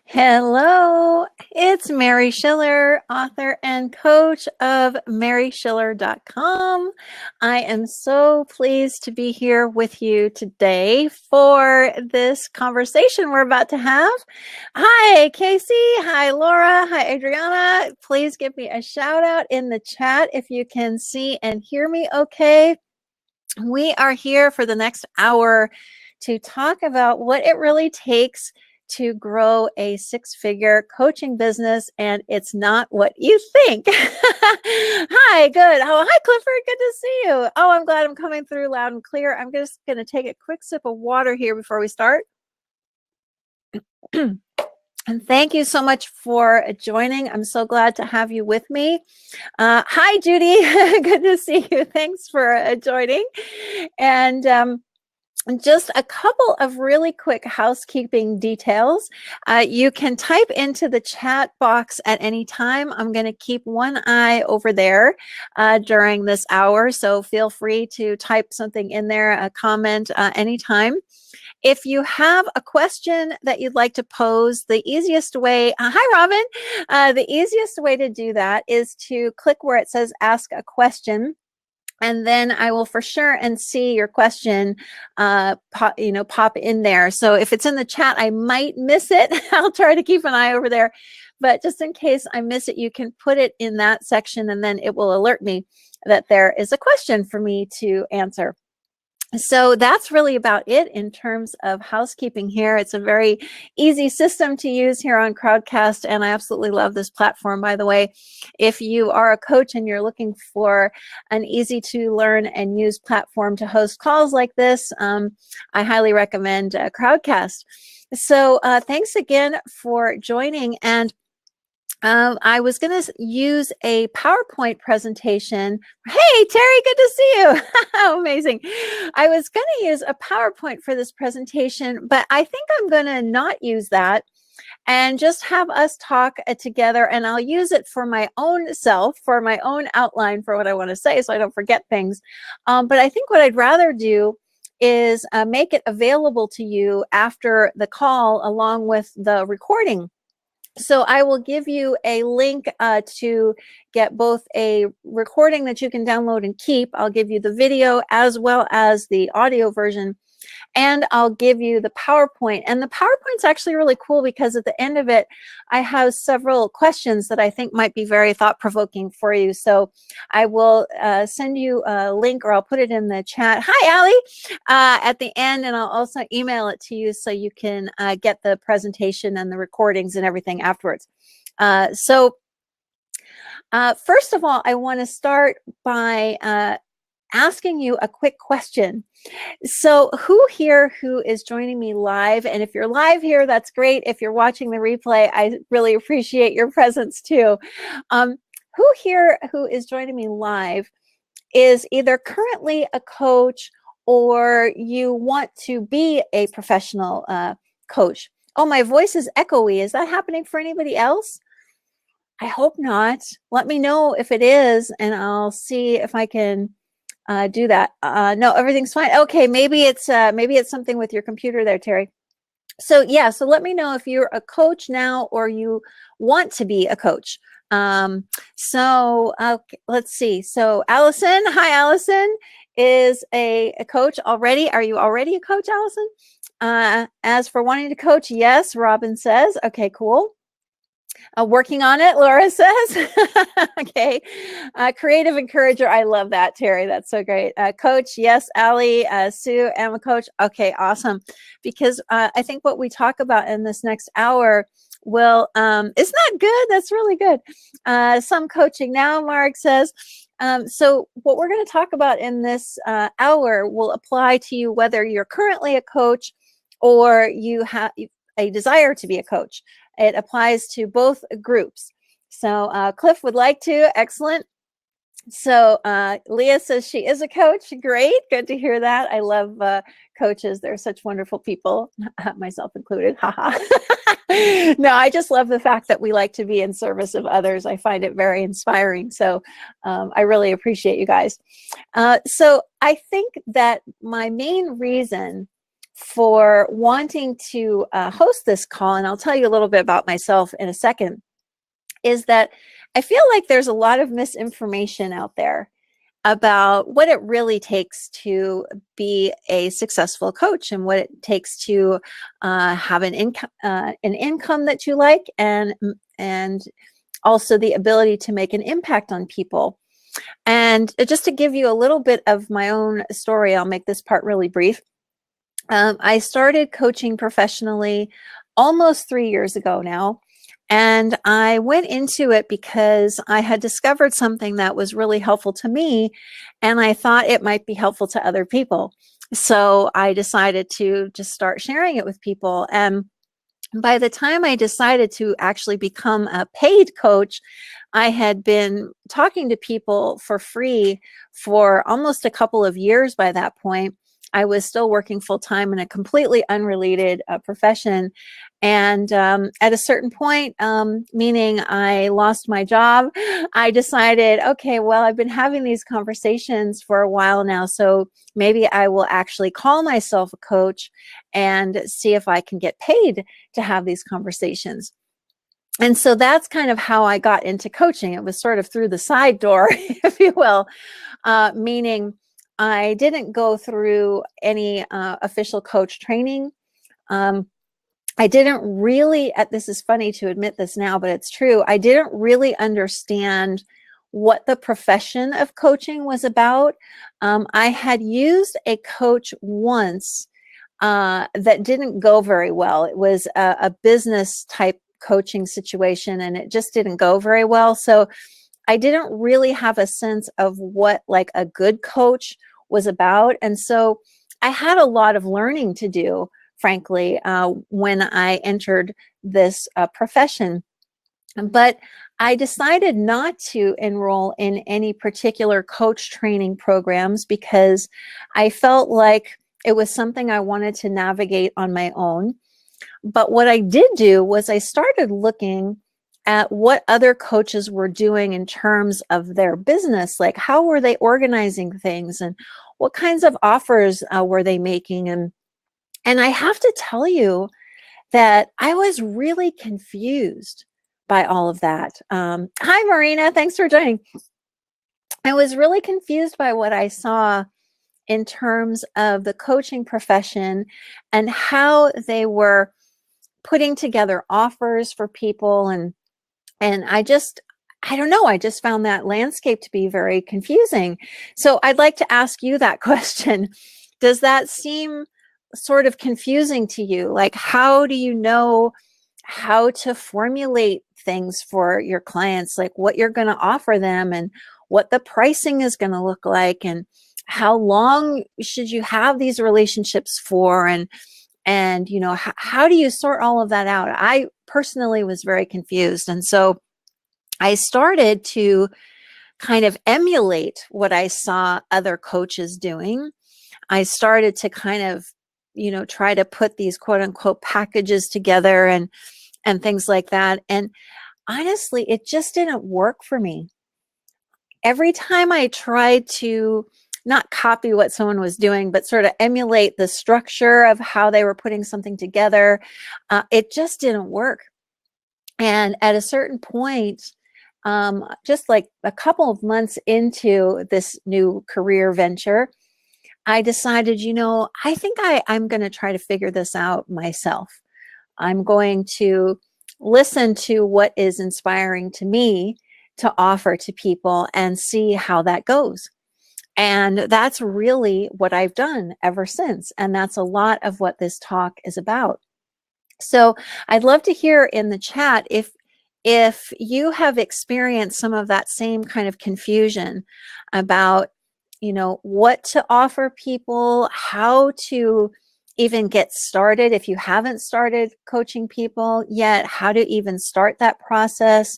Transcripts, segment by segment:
Hello, it's Mary Schiller, author and coach of maryschiller.com. I am so pleased to be here with you today for this conversation we're about to have. Hi, Casey. Hi, Laura. Hi, Adriana. Please give me a shout out in the chat if you can see and hear me okay. We are here for the next hour to talk about what it really takes to grow a six-figure coaching business, and it's not what you think. Hi, good. Oh, hi, Clifford. Good to see you. Oh, I'm glad I'm coming through loud and clear. I'm just going to take a quick sip of water here before we start. And thank you so much for joining. I'm so glad to have you with me. Hi, Judy. Good to see you. Thanks for joining. And just a couple of really quick housekeeping details. You can type into the chat box at any time. I'm going to keep one eye over there during this hour, so feel free to type something in there, a comment anytime. If you have a question that you'd like to pose, the easiest way, hi Robin, the easiest way to do that is to click where it says ask a question. And then I will for sure and see your question pop in there. So if it's in the chat, I might miss it. I'll try to keep an eye over there. But just in case I miss it, you can put it in that section and then it will alert me that there is a question for me to answer. So that's really about it in terms of housekeeping here. It's a very easy system to use here on Crowdcast, and I absolutely love this platform, by the way. If you are a coach and you're looking for an easy to learn and use platform to host calls like this, I highly recommend Crowdcast. So thanks again for joining. And I was going to use a PowerPoint presentation. Hey, Terry, good to see you. Amazing. I was going to use a PowerPoint for this presentation, but I think I'm going to not use that and just have us talk together, and I'll use it for my own self, for my own outline for what I want to say so I don't forget things. But I think what I'd rather do is make it available to you after the call along with the recording. So I will give you a link to get both a recording that you can download and keep. I'll give you the video as well as the audio version. And I'll give you the PowerPoint. And the PowerPoint's actually really cool because at the end of it, I have several questions that I think might be very thought-provoking for you. So I will send you a link, or I'll put it in the chat. Hi, Allie, at the end, and I'll also email it to you so you can get the presentation and the recordings and everything afterwards. First of all, I want to start by asking you a quick question. So who here who is joining me live? And if you're live here, that's great. If you're watching the replay, I really appreciate your presence too. Who here who is joining me live is either currently a coach or you want to be a professional coach? Oh, my voice is echoey. Is that happening for anybody else? I hope not. Let me know if it is, and I'll see if I can do that. No, everything's fine. Okay, maybe it's something with your computer there, Terry. So yeah, so let me know if you're a coach now or you want to be a coach. Okay, let's see. So Allison, hi Allison, is a coach already. Are you already a coach, Allison? As for wanting to coach, yes, Robin says. Okay, cool. Working on it, Laura says. Okay. Creative encourager. I love that, Terry. That's so great. Coach. Yes, Allie. Sue, I'm a coach. Okay, awesome. Because I think what we talk about in this next hour will, isn't that good? That's really good. Some coaching now, Mark says. So what we're going to talk about in this hour will apply to you whether you're currently a coach or you have a desire to be a coach. It applies to both groups. So Cliff would like to. Excellent. So Leah says she is a coach. Great. Good to hear that. I love coaches. They're such wonderful people, myself included. Haha. No, I just love the fact that we like to be in service of others. I find it very inspiring. So I really appreciate you guys. So I think that my main reason for wanting to host this call, and I'll tell you a little bit about myself in a second, is that I feel like there's a lot of misinformation out there about what it really takes to be a successful coach and what it takes to have an income that you like, and also the ability to make an impact on people. And just to give you a little bit of my own story, I'll make this part really brief. I started coaching professionally almost 3 years ago now. And I went into it because I had discovered something that was really helpful to me, and I thought it might be helpful to other people. So I decided to just start sharing it with people. And by the time I decided to actually become a paid coach, I had been talking to people for free for almost a couple of years by that point. I was still working full-time in a completely unrelated profession. And at a certain point, meaning I lost my job, I decided, okay, well, I've been having these conversations for a while now, so maybe I will actually call myself a coach and see if I can get paid to have these conversations. And so that's kind of how I got into coaching. It was sort of through the side door, if you will, meaning I didn't go through any official coach training. I didn't really, this is funny to admit this now, but it's true. I didn't really understand what the profession of coaching was about. I had used a coach once that didn't go very well. It was a business type coaching situation, and it just didn't go very well. So I didn't really have a sense of what like a good coach was about. And so I had a lot of learning to do, frankly, when I entered this profession. But I decided not to enroll in any particular coach training programs because I felt like it was something I wanted to navigate on my own. But what I did do was I started looking at what other coaches were doing in terms of their business, like how were they organizing things and what kinds of offers were they making. And I have to tell you that I was really confused by all of that. Hi, Marina. Thanks for joining. I was really confused by what I saw in terms of the coaching profession and how they were putting together offers for people. And I don't know, I just found that landscape to be very confusing. So I'd like to ask you that question. Does that seem sort of confusing to you? Like, how do you know how to formulate things for your clients, like what you're going to offer them and what the pricing is going to look like and how long should you have these relationships for, and you know, how do you sort all of that out? I personally was very confused. And so I started to kind of emulate what I saw other coaches doing. I started to kind of, you know, try to put these quote unquote packages together and things like that. And honestly, it just didn't work for me. Every time I tried to not copy what someone was doing, but sort of emulate the structure of how they were putting something together, it just didn't work. And at a certain point, just like a couple of months into this new career venture, I decided, you know, I think I'm going to try to figure this out myself. I'm going to listen to what is inspiring to me to offer to people and see how that goes. And that's really what I've done ever since. And that's a lot of what this talk is about. So I'd love to hear in the chat if you have experienced some of that same kind of confusion about, you know, what to offer people, how to even get started if you haven't started coaching people yet, how to even start that process.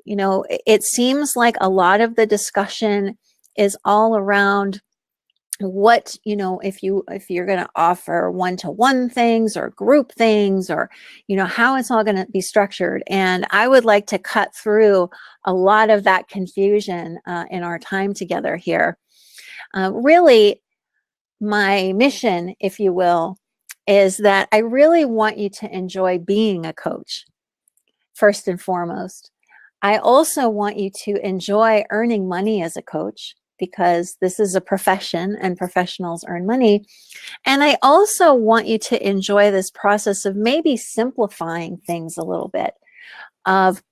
You know, it seems like a lot of the discussion is all around what, you know, if you're going to offer one-to-one things or group things, or, you know, how it's all going to be structured. And I would like to cut through a lot of that confusion in our time together here. Really, my mission, if you will, is that I really want you to enjoy being a coach, first and foremost. I also want you to enjoy earning money as a coach, because this is a profession and professionals earn money. And I also want you to enjoy this process of maybe simplifying things a little bit, of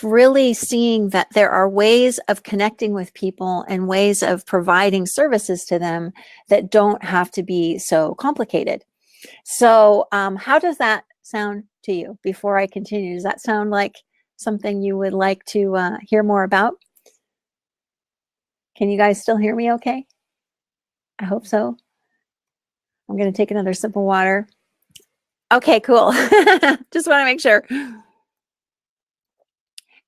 really seeing that there are ways of connecting with people and ways of providing services to them that don't have to be so complicated. So how does that sound to you before I continue? Does that sound like something you would like to hear more about? Can you guys still hear me okay? I hope so. I'm going to take another sip of water. Okay, cool. Just want to make sure.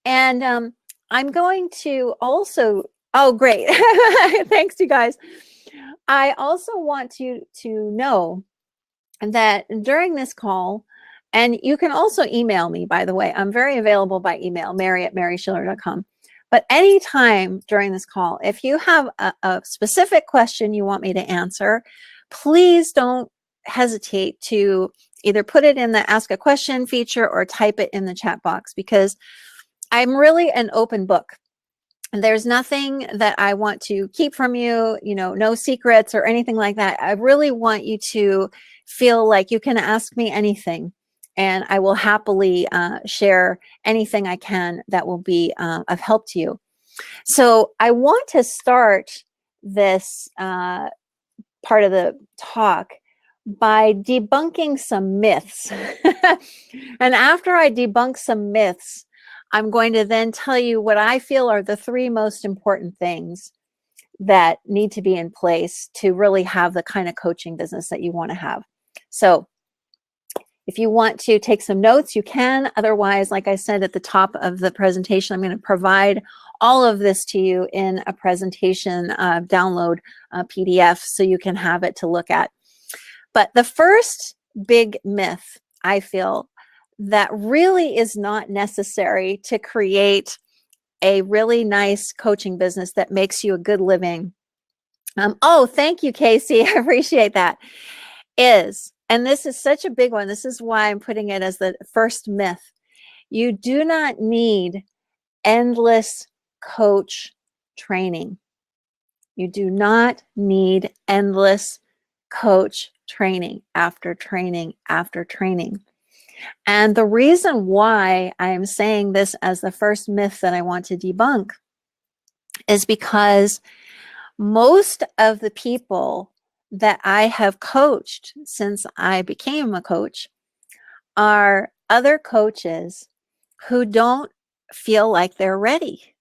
And I'm going to also, oh, great. Thanks, you guys. I also want you to know that during this call, and you can also email me, by the way, I'm very available by email, mary@maryschiller.com. But anytime during this call, if you have a specific question you want me to answer, please don't hesitate to either put it in the Ask a Question feature or type it in the chat box, because I'm really an open book. There's nothing that I want to keep from you, no secrets or anything like that. I really want you to feel like you can ask me anything, and I will happily share anything I can that will be of help to you. So I want to start this part of the talk by debunking some myths. And after I debunk some myths, I'm going to then tell you what I feel are the 3 most important things that need to be in place to really have the kind of coaching business that you want to have. So if you want to take some notes, you can. Otherwise, like I said at the top of the presentation, I'm going to provide all of this to you in a presentation download PDF so you can have it to look at. But the first big myth, I feel, that really is not necessary to create a really nice coaching business that makes you a good living. Oh, thank you, Casey. I appreciate that. And this is such a big one. This is why I'm putting it as the first myth. You do not need endless coach training. You do not need endless coach training after training after training. And the reason why I'm saying this as the first myth that I want to debunk is because most of the people that I have coached since I became a coach are other coaches who don't feel like they're ready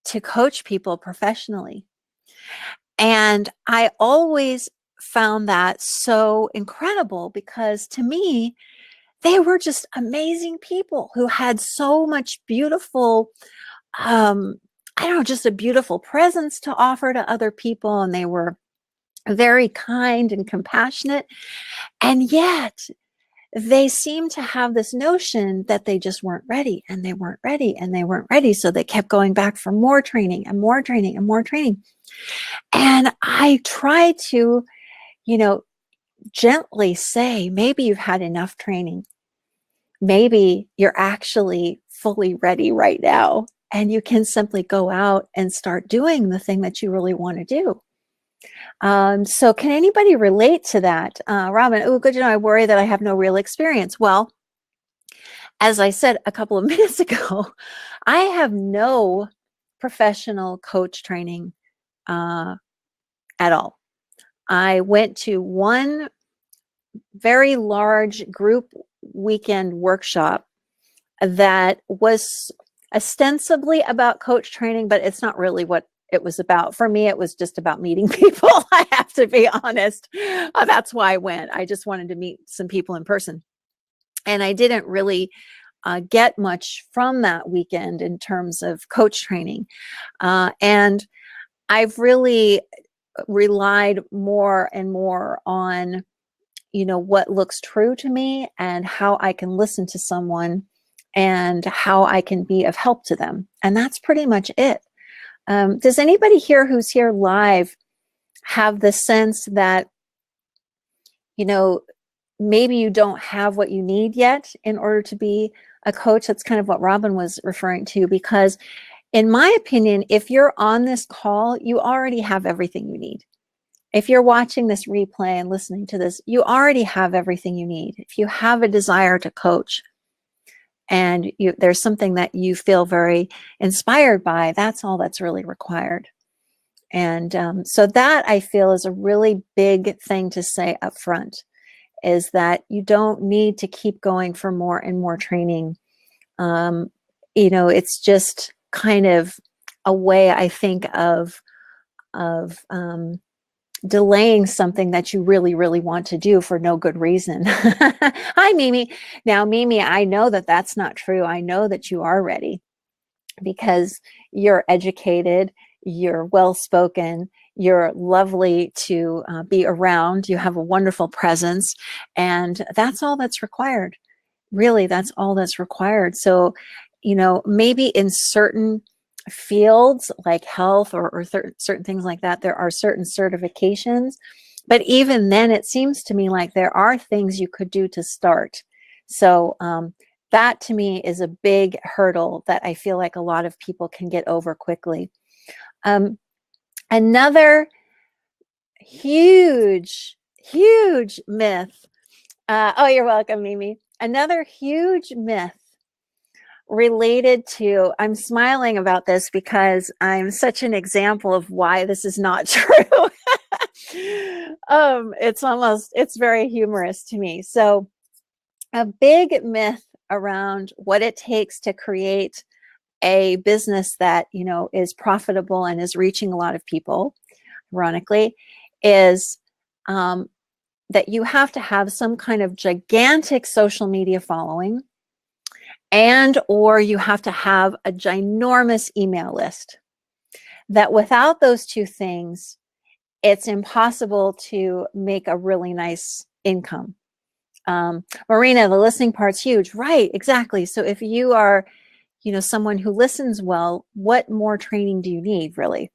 to coach people professionally. And I always found that so incredible, because to me, they were just amazing people who had so much beautiful, just a beautiful presence to offer to other people. And they were very kind and compassionate. And yet they seemed to have this notion that they just weren't ready, and they weren't ready, and they weren't ready. So they kept going back for more training and more training and more training. And I tried to, gently say, maybe you've had enough training. Maybe you're actually fully ready right now, and you can simply go out and start doing the thing that you really want to do. So can anybody relate to that? Robin, oh, good to know. I worry that I have no real experience. Well, as I said a couple of minutes ago, I have no professional coach training at all. I went to one very large group weekend workshop that was ostensibly about coach training, but it's not really what it was about. For me, it was just about meeting people. I have to be honest. That's why I went. I just wanted to meet some people in person. And I didn't really get much from that weekend in terms of coach training. And I've really relied more and more on, what looks true to me and how I can listen to someone and how I can be of help to them. And that's pretty much it. Does anybody here who's here live have the sense that, you know, maybe you don't have what you need yet in order to be a coach. That's kind of what Robin was referring to, because in my opinion, if you're on this call, you already have everything you need. If you're watching this replay and listening to this, you already have everything you need. If you have a desire to coach and there's something that you feel very inspired by, that's all that's really required. And so that, I feel, is a really big thing to say up front, is that you don't need to keep going for more and more training. You know, it's just kind of a way, I think, of delaying something that you really, really want to do for no good reason. Hi, Mimi. Now, Mimi, I know that that's not true. I know that you are ready because you're educated, you're well-spoken, you're lovely to be around, you have a wonderful presence, and that's all that's required. Really, that's all that's required. So, you know, maybe in certain fields like health or certain things like that, there are certain certifications, but even then it seems to me like there are things you could do to start. So that to me is a big hurdle that I feel like a lot of people can get over quickly. Another huge myth, oh, you're welcome, Mimi. Another huge myth related to, I'm smiling about this because I'm such an example of why this is not true. It's very humorous to me. So a big myth around what it takes to create a business that, you know, is profitable and is reaching a lot of people, ironically, is that you have to have some kind of gigantic social media following, and or you have to have a ginormous email list. That without those two things, it's impossible to make a really nice income. Marina, the listening part's huge. Right, exactly. So if you are, you know, someone who listens well, what more training do you need, really?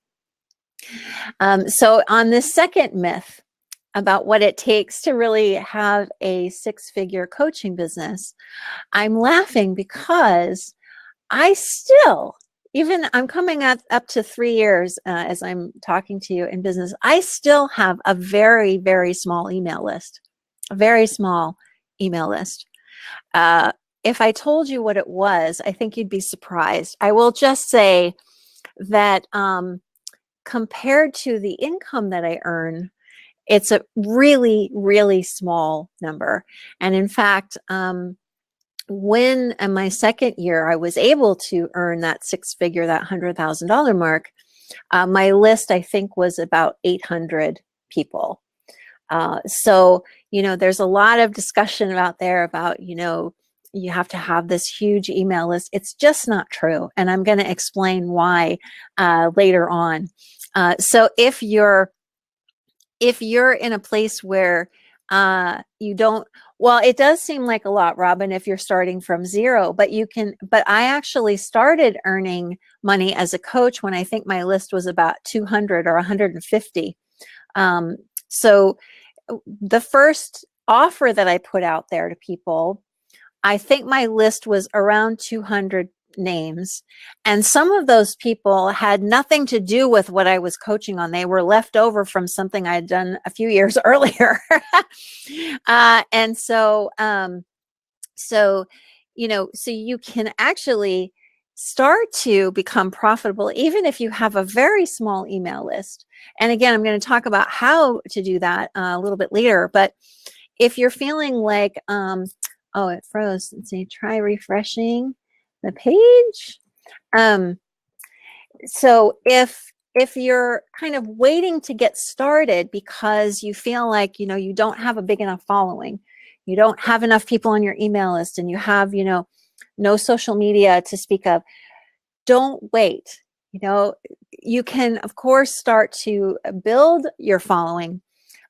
So on this second myth about what it takes to really have a six-figure coaching business, I'm laughing because I still, even I'm coming up to 3 years as I'm talking to you in business, I still have a very, very small email list, a very small email list. If I told you what it was, I think you'd be surprised. I will just say that compared to the income that I earn, it's a really, really small number. And in fact, when in my second year, I was able to earn that six-figure, that $100,000 mark, my list, I think, was about 800 people. So, you know, there's a lot of discussion out there about, you know, you have to have this huge email list. It's just not true. And I'm going to explain why later on. So if you're in a place where you don't, well, it does seem like a lot, Robin, if you're starting from zero, but I actually started earning money as a coach when I think my list was about 200 or 150. So the first offer that I put out there to people, I think my list was around 200 names. And some of those people had nothing to do with what I was coaching on. They were left over from something I had done a few years earlier. And so, you know, so you can actually start to become profitable even if you have a very small email list. And again, I'm going to talk about how to do that a little bit later. But if you're feeling like, oh, it froze. Let's see, try refreshing the page. So if you're kind of waiting to get started because you feel like, you know, you don't have a big enough following, you don't have enough people on your email list, and you have, you know, no social media to speak of, don't wait. You know, you can, of course, start to build your following,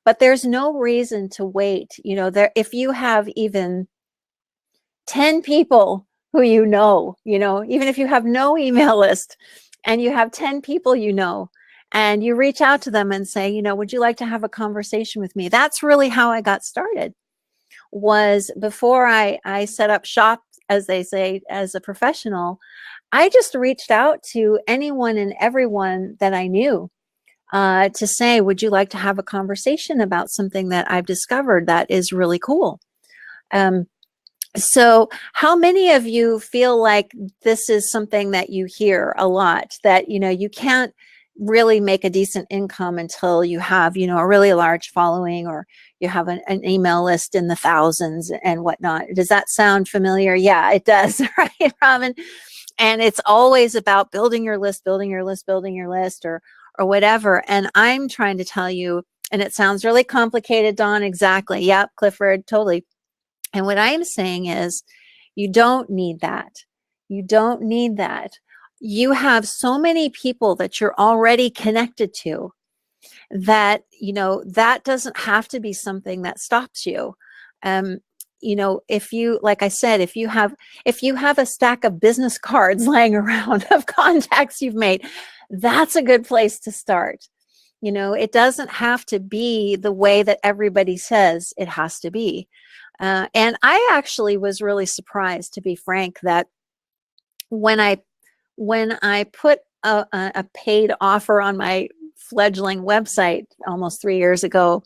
but there's no reason to wait. You know, if you have even 10 people who you know, even if you have no email list and you have 10 people, and you reach out to them and say, you know, would you like to have a conversation with me? That's really how I got started. Was before I set up shop, as they say, as a professional, I just reached out to anyone and everyone that I knew to say, would you like to have a conversation about something that I've discovered that is really cool? So how many of you feel like this is something that you hear a lot, that, you know, you can't really make a decent income until you have, you know, a really large following, or you have an email list in the thousands and whatnot? Does that sound familiar? Yeah, it does, right, Robin? And it's always about building your list, building your list, building your list, or whatever. And I'm trying to tell you, and it sounds really complicated, Dawn. Exactly. Yep, Clifford, totally. And what I am saying is, you don't need that. You don't need that. You have so many people that you're already connected to that, you know, that doesn't have to be something that stops you. You know, if you, like I said, if you have a stack of business cards laying around of contacts you've made, that's a good place to start. You know, it doesn't have to be the way that everybody says it has to be. And I actually was really surprised, to be frank, that when I put a paid offer on my fledgling website almost 3 years ago,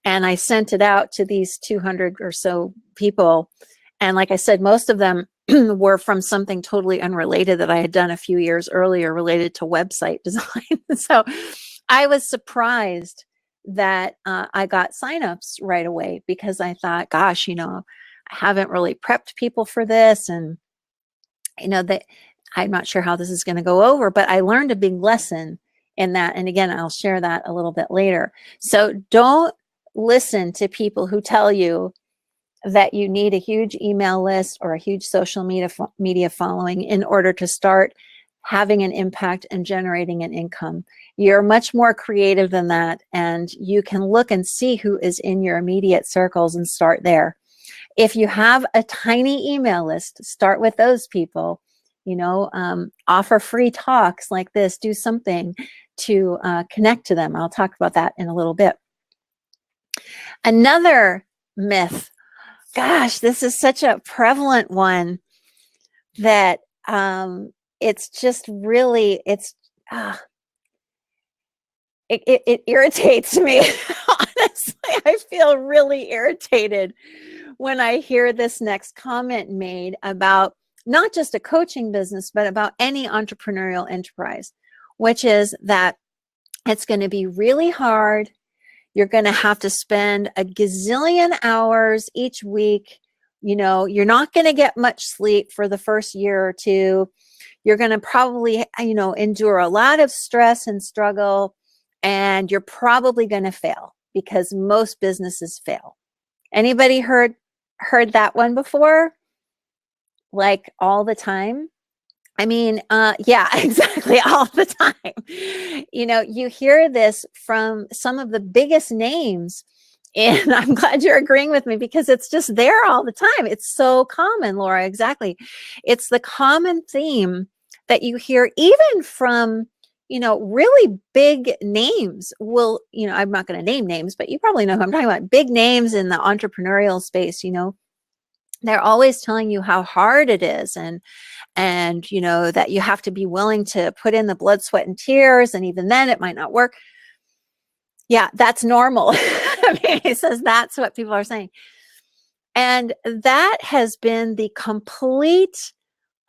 and I sent it out to these 200 or so people, and like I said, most of them were from something totally unrelated that I had done a few years earlier related to website design. So I was surprised that I got signups right away, because I thought, gosh, you know, I haven't really prepped people for this, and you know, that I'm not sure how this is going to go over, but I learned a big lesson in that. And again, I'll share that a little bit later. So don't listen to people who tell you that you need a huge email list or a huge social media following in order to start having an impact and generating an income. You're much more creative than that, and you can look and see who is in your immediate circles and start there. If you have a tiny email list, start with those people. You know, offer free talks like this, do something to connect to them. I'll talk about that in a little bit. Another myth, gosh, this is such a prevalent one, that it's just really, it irritates me. Honestly, I feel really irritated when I hear this next comment made about not just a coaching business, but about any entrepreneurial enterprise, which is that it's going to be really hard. You're going to have to spend a gazillion hours each week. You know, you're not going to get much sleep for the first year or two. You're going to probably, you know, endure a lot of stress and struggle, and you're probably going to fail, because most businesses fail. Anybody heard that one before? Like all the time? I mean, yeah, exactly, all the time. You know, you hear this from some of the biggest names, and I'm glad you're agreeing with me, because it's just there all the time. It's so common, Laura, exactly. It's the common theme that you hear even from, you know, really big names. Well, you know, I'm not going to name names, but you probably know who I'm talking about. Big names in the entrepreneurial space, you know, they're always telling you how hard it is, and you know, that you have to be willing to put in the blood, sweat, and tears, and even then it might not work. Yeah, that's normal. I mean, he says that's what people are saying. And that has been the complete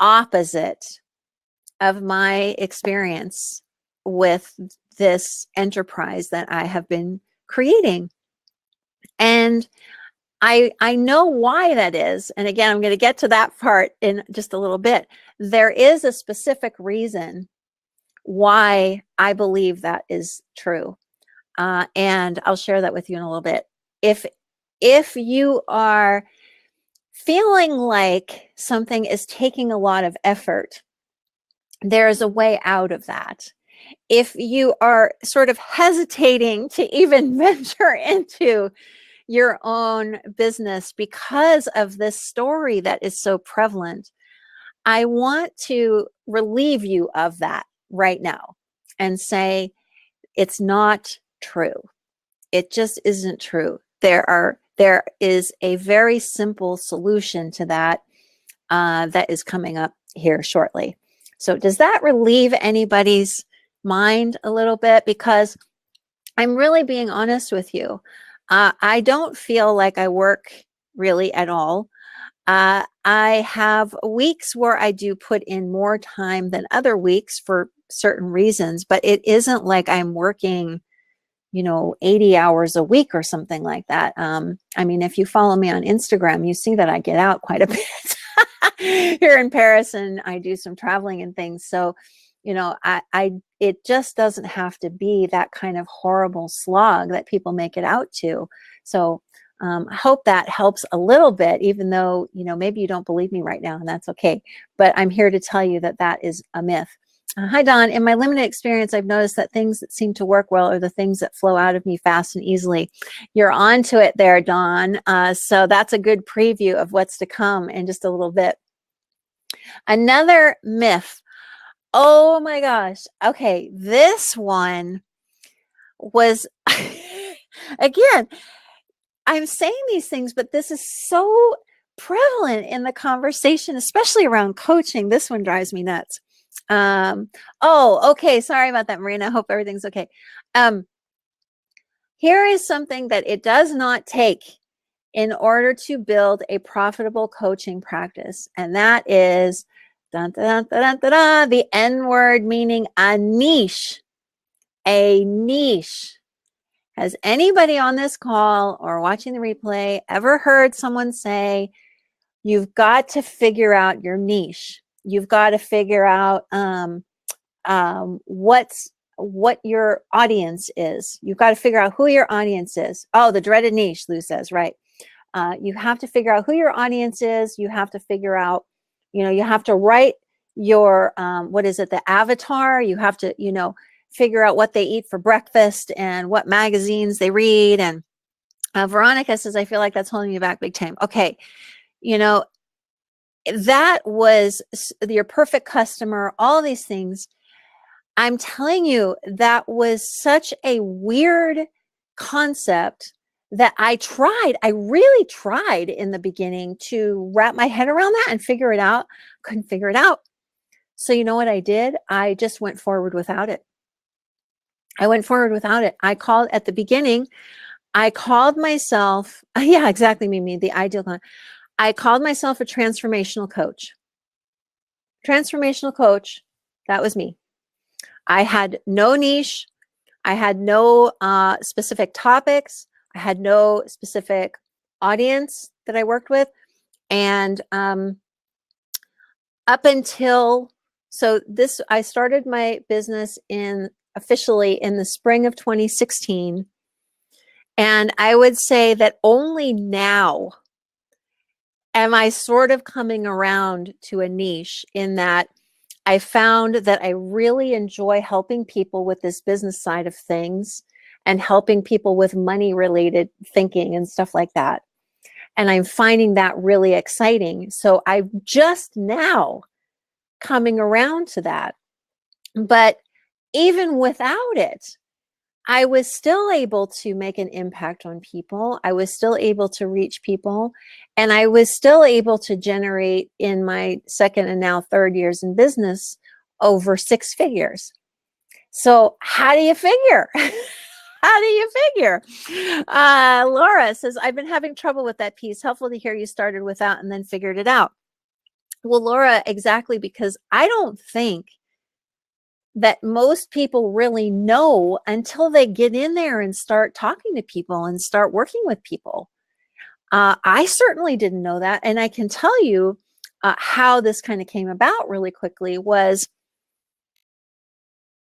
opposite of my experience with this enterprise that I have been creating. And I know why that is. And again, I'm going to get to that part in just a little bit. There is a specific reason why I believe that is true. And I'll share that with you in a little bit. If you are feeling like something is taking a lot of effort, there is a way out of that. If you are sort of hesitating to even venture into your own business because of this story that is so prevalent, I want to relieve you of that right now and say, it's not true. It just isn't true. There is a very simple solution to that that is coming up here shortly. So does that relieve anybody's mind a little bit? Because I'm really being honest with you. I don't feel like I work really at all. I have weeks where I do put in more time than other weeks for certain reasons, but it isn't like I'm working, 80 hours a week or something like that. I mean, if you follow me on Instagram, you see that I get out quite a bit here in Paris, and I do some traveling and things. So, it just doesn't have to be that kind of horrible slog that people make it out to. So I hope that helps a little bit, even though, maybe you don't believe me right now, and that's okay. But I'm here to tell you that that is a myth. Hi, Don. In my limited experience, I've noticed that things that seem to work well are the things that flow out of me fast and easily. You're on to it there, Don. So that's a good preview of what's to come in just a little bit. Another myth. Oh my gosh. Okay, this one was, again, I'm saying these things, but this is so prevalent in the conversation, especially around coaching. This one drives me nuts. Oh, okay. Sorry about that, Marina. I hope everything's okay. Here is something that it does not take in order to build a profitable coaching practice. And that is dun, dun, dun, dun, dun, dun, the N word, meaning a niche. A niche. Has anybody on this call or watching the replay ever heard someone say, you've got to figure out your niche? You've got to figure out what your audience is. You've got to figure out who your audience is. Oh, the dreaded niche, Lou says, right? You have to figure out who your audience is. You have to figure out, you have to write your, the avatar. You have to, figure out what they eat for breakfast and what magazines they read. And Veronica says, I feel like that's holding you back big time. Okay. That was your perfect customer, all these things. I'm telling you, that was such a weird concept that I really tried in the beginning to wrap my head around that and figure it out. Couldn't figure it out. So you know what I did? I just went forward without it. I called at the beginning. I called myself, yeah, exactly, Mimi, the ideal client. I called myself a transformational coach. Transformational coach, that was me. I had no niche. I had no specific topics. I had no specific audience that I worked with. And up until, I started my business officially in the spring of 2016. And I would say that only now am I sort of coming around to a niche, in that I found that I really enjoy helping people with this business side of things and helping people with money related thinking and stuff like that. And I'm finding that really exciting. So I'm just now coming around to that. But even without it, I was still able to make an impact on people. I was still able to reach people, and I was still able to generate, in my second and now third years in business, over 6 figures. So how do you figure? How do you figure? Laura says, I've been having trouble with that piece. Helpful to hear you started without and then figured it out. Well, Laura, exactly, because I don't think that most people really know until they get in there and start talking to people and start working with people. I certainly didn't know that. And I can tell you how this kind of came about really quickly was,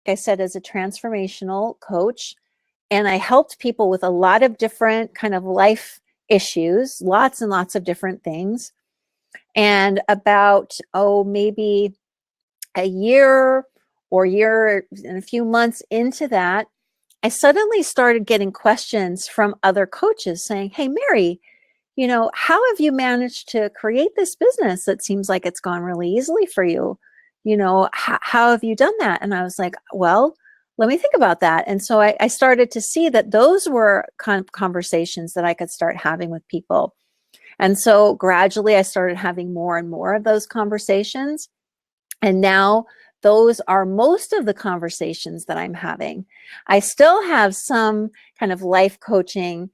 like I said, as a transformational coach, and I helped people with a lot of different kind of life issues, lots and lots of different things. And about, maybe a year and a few months into that, I suddenly started getting questions from other coaches saying, hey, Mary, how have you managed to create this business that seems like it's gone really easily for you? How have you done that? And I was like, well, let me think about that. And so I started to see that those were kind of conversations that I could start having with people. And so gradually I started having more and more of those conversations. And now those are most of the conversations that I'm having. I still have some kind of life coaching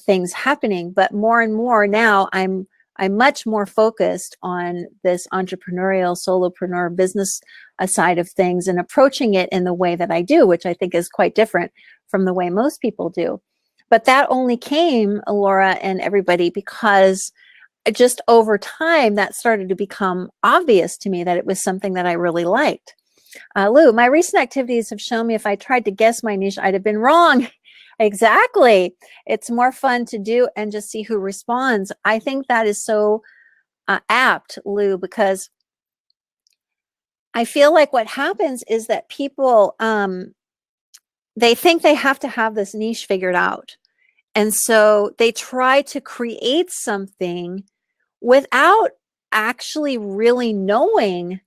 things happening, but more and more now I'm much more focused on this entrepreneurial solopreneur business side of things and approaching it in the way that I do, which I think is quite different from the way most people do. But that only came, Laura and everybody, because just over time, that started to become obvious to me that it was something that I really liked. Lou, my recent activities have shown me if I tried to guess my niche, I'd have been wrong. Exactly. It's more fun to do and just see who responds. I think that is so apt, Lou, because I feel like what happens is that people, they think they have to have this niche figured out. And so they try to create something without actually really knowing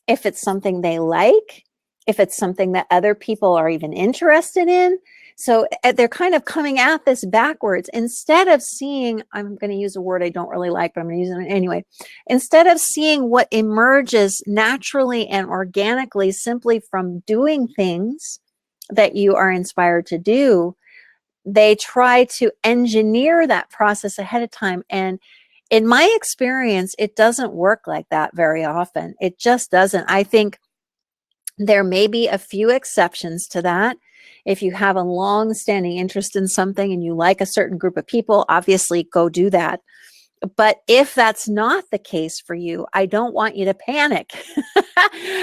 if it's something they like, if it's something that other people are even interested in. So they're kind of coming at this backwards instead of seeing, I'm going to use a word I don't really like, but I'm going to use it anyway. Instead of seeing what emerges naturally and organically simply from doing things that you are inspired to do, they try to engineer that process ahead of time. And in my experience, it doesn't work like that very often. It just doesn't. I think there may be a few exceptions to that. If you have a long-standing interest in something and you like a certain group of people, obviously go do that. But if that's not the case for you, I don't want you to panic.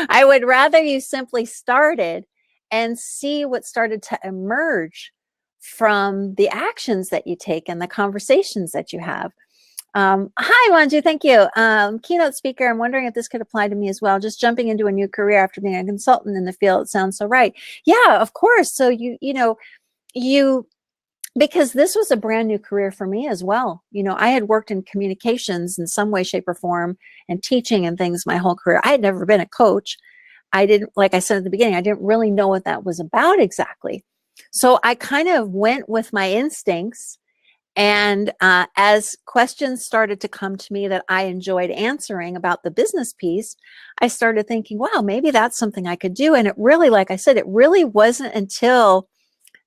I would rather you simply started and see what started to emerge from the actions that you take and the conversations that you have. Hi, Manju. Thank you. Keynote speaker. I'm wondering if this could apply to me as well. Just jumping into a new career after being a consultant in the field. It sounds so right. Yeah, of course. So because this was a brand new career for me as well. I had worked in communications in some way, shape, or form and teaching and things my whole career. I had never been a coach. I didn't, like I said at the beginning, I didn't really know what that was about exactly. So I kind of went with my instincts. And as questions started to come to me that I enjoyed answering about the business piece, I started thinking, wow, maybe that's something I could do. And it really, like I said, it really wasn't until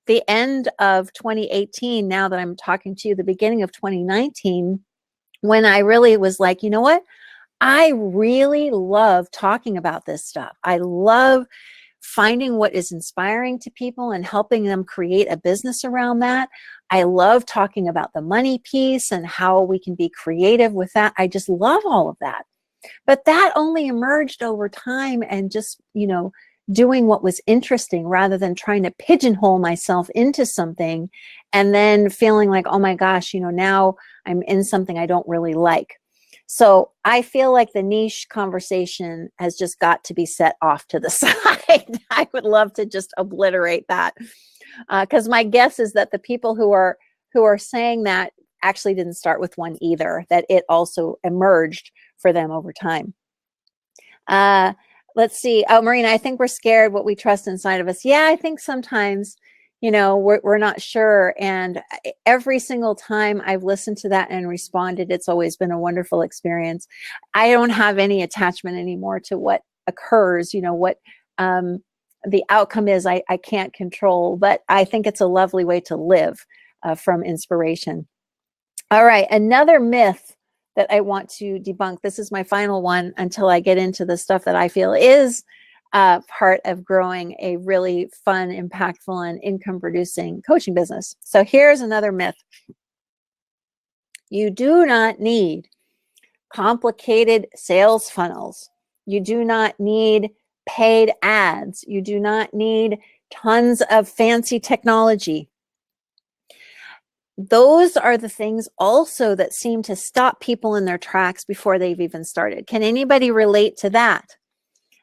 the end of 2018, now that I'm talking to you, the beginning of 2019, when I really was like, you know what? I really love talking about this stuff. I love finding what is inspiring to people and helping them create a business around that. I love talking about the money piece and how we can be creative with that. I just love all of that. But that only emerged over time and just, doing what was interesting rather than trying to pigeonhole myself into something and then feeling like, oh my gosh, now I'm in something I don't really like. So I feel like the niche conversation has just got to be set off to the side. I would love to just obliterate that because my guess is that the people who are saying that actually didn't start with one either, that it also emerged for them over time. Let's see. Oh, Marina, I think we're scared what we trust inside of us. Yeah, I think sometimes, we're not sure. And every single time I've listened to that and responded, it's always been a wonderful experience. I don't have any attachment anymore to what occurs, what the outcome is, I can't control, but I think it's a lovely way to live from inspiration. All right, another myth that I want to debunk. This is my final one until I get into the stuff that I feel is part of growing a really fun, impactful, and income-producing coaching business. So here's another myth. You do not need complicated sales funnels. You do not need paid ads. You do not need tons of fancy technology. Those are the things also that seem to stop people in their tracks before they've even started. Can anybody relate to that?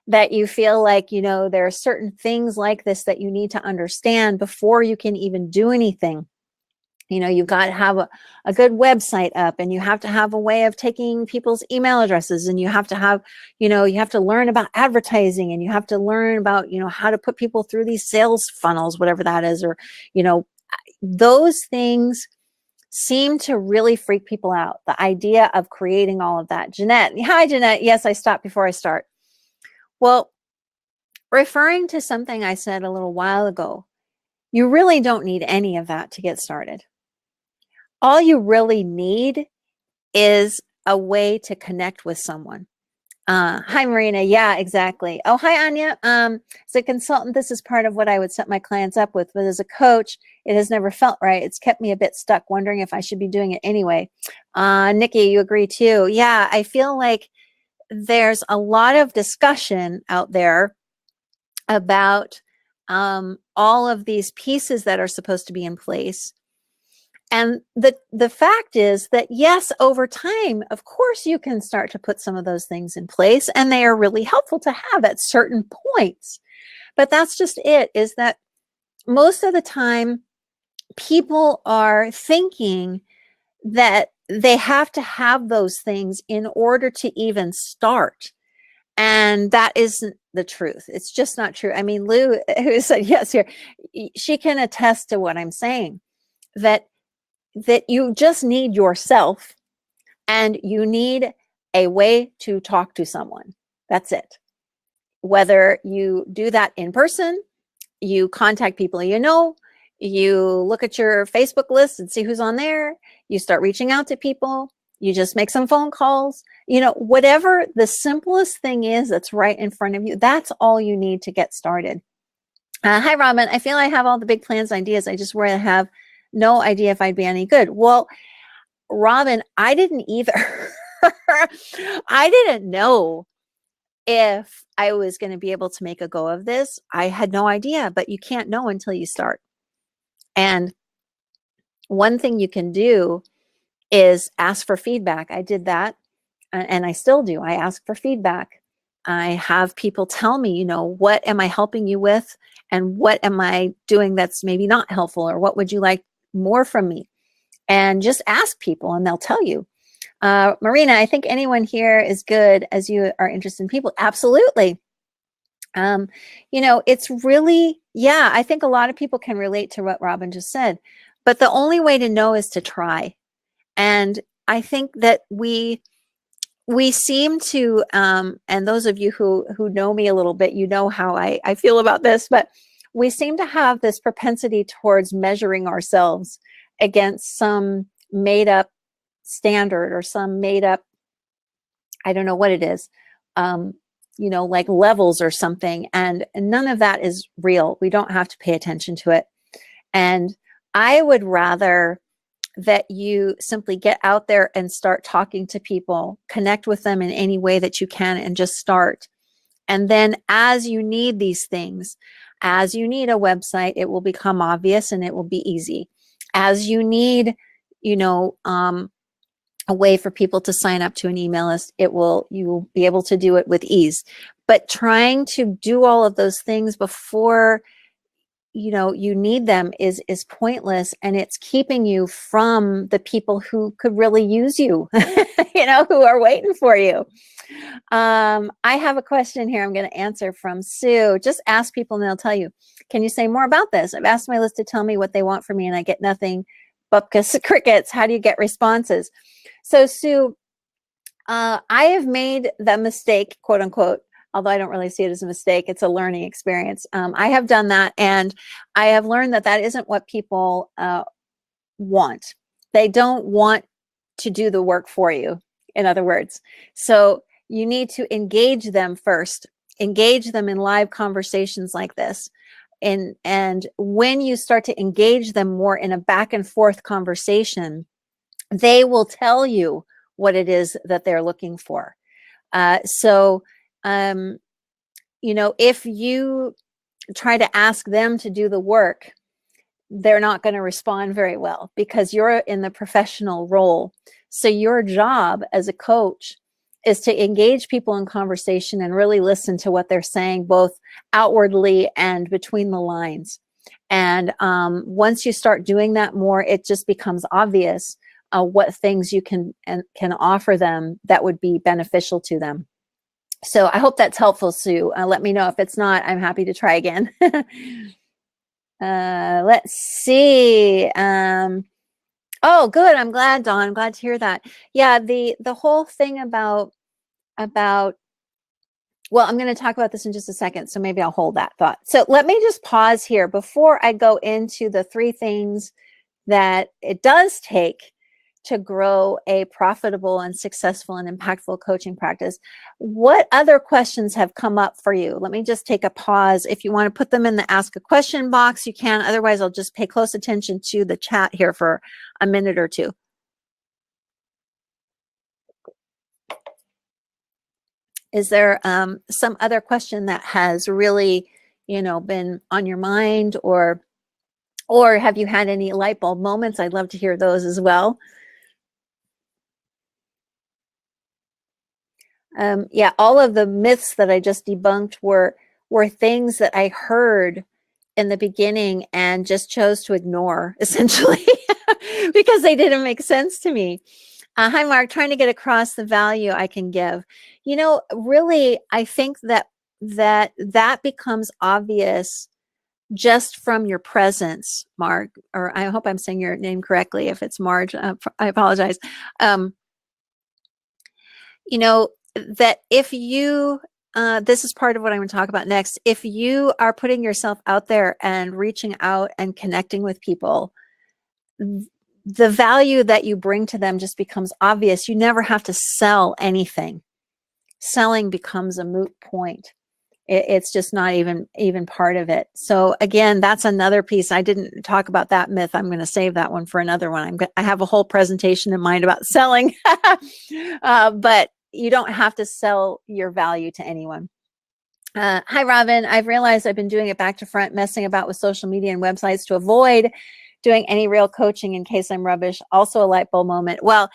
That you feel like, there are certain things like this that you need to understand before you can even do anything. You've got to have a good website up, and you have to have a way of taking people's email addresses, and you have to have, you have to learn about advertising, and you have to learn about, how to put people through these sales funnels, whatever that is, or, those things seem to really freak people out. The idea of creating all of that. Jeanette, hi, Jeanette. Yes, I stopped before I start. Well, referring to something I said a little while ago, you really don't need any of that to get started. All you really need is a way to connect with someone. Hi, Marina. Yeah, exactly. Oh, hi, Anya. As a consultant, this is part of what I would set my clients up with. But as a coach, it has never felt right. It's kept me a bit stuck, wondering if I should be doing it anyway. Nikki, you agree too? Yeah, I feel like there's a lot of discussion out there about all of these pieces that are supposed to be in place. And the fact is that, yes, over time, of course, you can start to put some of those things in place, and they are really helpful to have at certain points. But that's just it, is that most of the time, people are thinking that they have to have those things in order to even start. And that isn't the truth. It's just not true. I mean, Lou, who said yes here, she can attest to what I'm saying, that you just need yourself, and you need a way to talk to someone. That's it. Whether you do that in person, you contact people you look at your Facebook list and see who's on there, you start reaching out to people, you just make some phone calls, whatever the simplest thing is that's right in front of you, that's all you need to get started. Hi, Robin. I feel I have all the big plans and ideas. I just worry I have no idea if I'd be any good. Well, Robin, I didn't either. I didn't know if I was going to be able to make a go of this. I had no idea, but you can't know until you start. And one thing you can do is ask for feedback. I did that, and I still do. I ask for feedback. I have people tell me, what am I helping you with, and what am I doing that's maybe not helpful, or what would you like more from me? And just ask people, and they'll tell you. Marina, I think anyone here is good as you are interested in people. Absolutely. It's really, I think a lot of people can relate to what Robin just said, but the only way to know is to try. And I think that we seem to, and those of you who know me a little bit, how I feel about this, but we seem to have this propensity towards measuring ourselves against some made up standard, or some made up, I don't know what it is, like levels or something. And none of that is real. We don't have to pay attention to it. And I would rather that you simply get out there and start talking to people, connect with them in any way that you can, and just start. And then as you need these things, as you need a website, it will become obvious and it will be easy. As you need, a way for people to sign up to an email list, you will be able to do it with ease. But trying to do all of those things before you need them is pointless, and it's keeping you from the people who could really use you, who are waiting for you. I have a question here I'm going to answer from Sue. Just ask people and they'll tell you. Can you say more about this? I've asked my list to tell me what they want from me, and I get nothing but crickets. How do you get responses? So Sue, I have made the mistake, quote unquote, although I don't really see it as a mistake, it's a learning experience. I have done that, and I have learned that that isn't what people want. They don't want to do the work for you, in other words. So you need to engage them first, engage them in live conversations like this. And when you start to engage them more in a back and forth conversation, they will tell you what it is that they're looking for. If you try to ask them to do the work, they're not going to respond very well, because you're in the professional role. So your job as a coach is to engage people in conversation and really listen to what they're saying, both outwardly and between the lines. And once you start doing that more, it just becomes obvious what things you can offer them that would be beneficial to them. So I hope that's helpful, Sue. Let me know if it's not. I'm happy to try again. Let's see. Oh, good. I'm glad, Dawn. I'm glad to hear that. Yeah, the whole thing about well, I'm going to talk about this in just a second, so maybe I'll hold that thought. So let me just pause here before I go into the 3 things that it does take to grow a profitable and successful and impactful coaching practice. What other questions have come up for you? Let me just take a pause. If you want to put them in the ask a question box, you can. Otherwise, I'll just pay close attention to the chat here for a minute or two. Is there some other question that has really, been on your mind, or have you had any light bulb moments? I'd love to hear those as well. Yeah, all of the myths that I just debunked were things that I heard in the beginning and just chose to ignore, essentially, because they didn't make sense to me. Hi, Mark, trying to get across the value I can give. Really, I think that becomes obvious just from your presence, Mark, or I hope I'm saying your name correctly. If it's Marge, I apologize. That if you, this is part of what I'm going to talk about next. If you are putting yourself out there and reaching out and connecting with people, the value that you bring to them just becomes obvious. You never have to sell anything. Selling becomes a moot point. It's just not even part of it. So again, that's another piece. I didn't talk about that myth. I'm going to save that one for another one. I have a whole presentation in mind about selling, but you don't have to sell your value to anyone. Hi, Robin. I've realized I've been doing it back to front, messing about with social media and websites to avoid doing any real coaching in case I'm rubbish. Also a light bulb moment. Well,